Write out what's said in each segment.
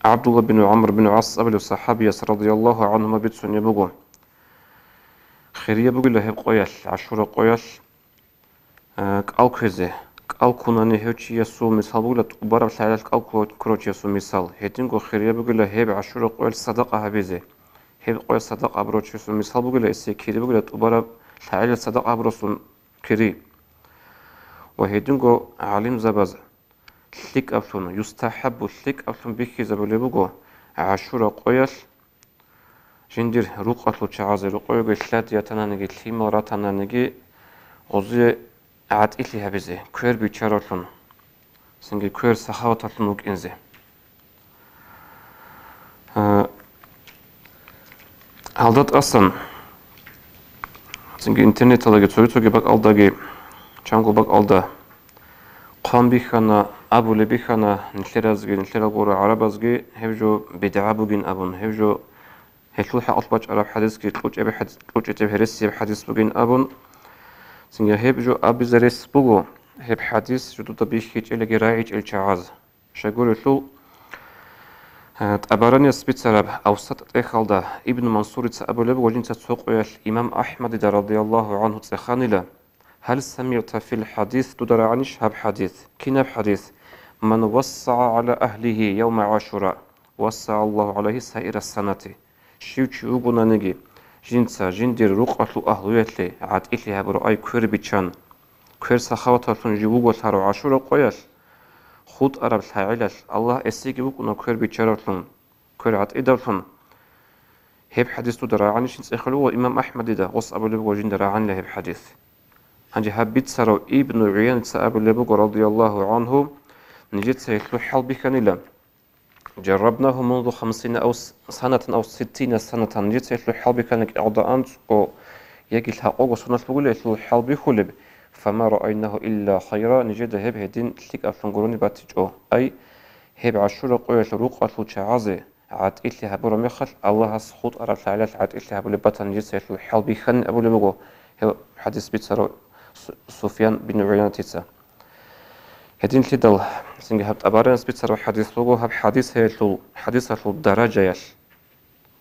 عبد الله بن عمرو بن عاص أبل الصحابي رضي الله عنهما بيتسون يبغو خيرية بقول له هب قياش عشرة قياش كأل كذا كأل كنا نهوتشي يسوع مثال بقول له تقبر بسالة كأل كروتشي يسوع مثال هتنقو خيرية بقول له هب عشرة قياش صدقة هبزة هب قياش صدقة بروتشي يسوع مثال بقول له السكيري بقول له تقبر بسالة صدقة بروسون كري وهتنقو علم زبز ثليك أفلون يستحب ثليك أفلون بيكي زبولي بقو عشرة قياش جندير روق أطلو تعازي روقو يقول ثلاث يتنانجي ثيمة راتنانجي غزي عاد إلي هبزي كوير بيتشارلون سنجي كوير سخاوة أطلنوك إنزي هالدات أصلا سنجي إنترنت لغي تويتوغي باك ألداغي چانگو باك ألدا قام بيخانا أبو لبيخانا نتلرازغي نتلرغورا عربازغي هفجو بدعابوغين أبون هفجو هيتلوح أطباج عرب حديث كي تلوش أبي حديث تلوش أبي هرسي بحديث بوغين أبون سنجا هيب جو أبي زريس بوغو هيب حديث جو تطبيش كيج إلغي رايج الشعاز شاقول يتلو تأباراني سبيت سرب أوسط إخالدا ابن منصور تأبو لبو وجين تسوق ويال إمام أحمد رضي الله عنه تسخاني له هل سمعت في الحديث تدرى عنش هب حديث كناب حديث من وسع على أهله يوم عاشوراء وسع الله عليه سائر السنة شيوچي وغونا نجي جنسا جندير روقاتلو أهلويتلي عاد إلي هبرو أي كوير بيتشان كوير سخاوتاتلون جيوغو تارو عاشورا قوياش خود أراب الحاعلاش الله أسيقي وغونا كوير بيتشاراتلون كوير عاد إدارتلون هيب حديث تدرى عنش جنس إخلو وإمام أحمد دا غص أبو لبو جندر عن لهيب حديث هنجي هبيت سارو ابن عيان سأبو لبو رضي الله عنه نجيت سيتلو حال بكانيلا جربناه منذ 50 أو سنة أو 60 سنة نجيت سيتلو حال بكانك إعضاء أو يجي الحقوق وصنع بقول يتلو حال بخلب فما رأيناه إلا خيرا نجد هب هدين تلك أفلنقروني باتجو أي هب عشورة قوية روق أتلو تعازي عاد إلي هبورا ميخل الله سخوط أرى العلاج عاد إلي هبولي بطن نجيت سيتلو حال بخن أبولي بقو حديث بيتسارو سفيان بن عيان تيتسا هدين تدل سنجي هبت أبارين سبيتسر حديث لغو هب حديث هيتلو حديث هتلو درجة يش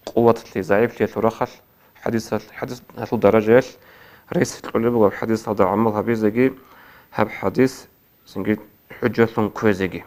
قوة اللي ضعيف لي رخل حديث هتلو درجة يش رئيس العلوم حديث هذا عمل هبيزجي هب حديث سنجي حجة كويزجي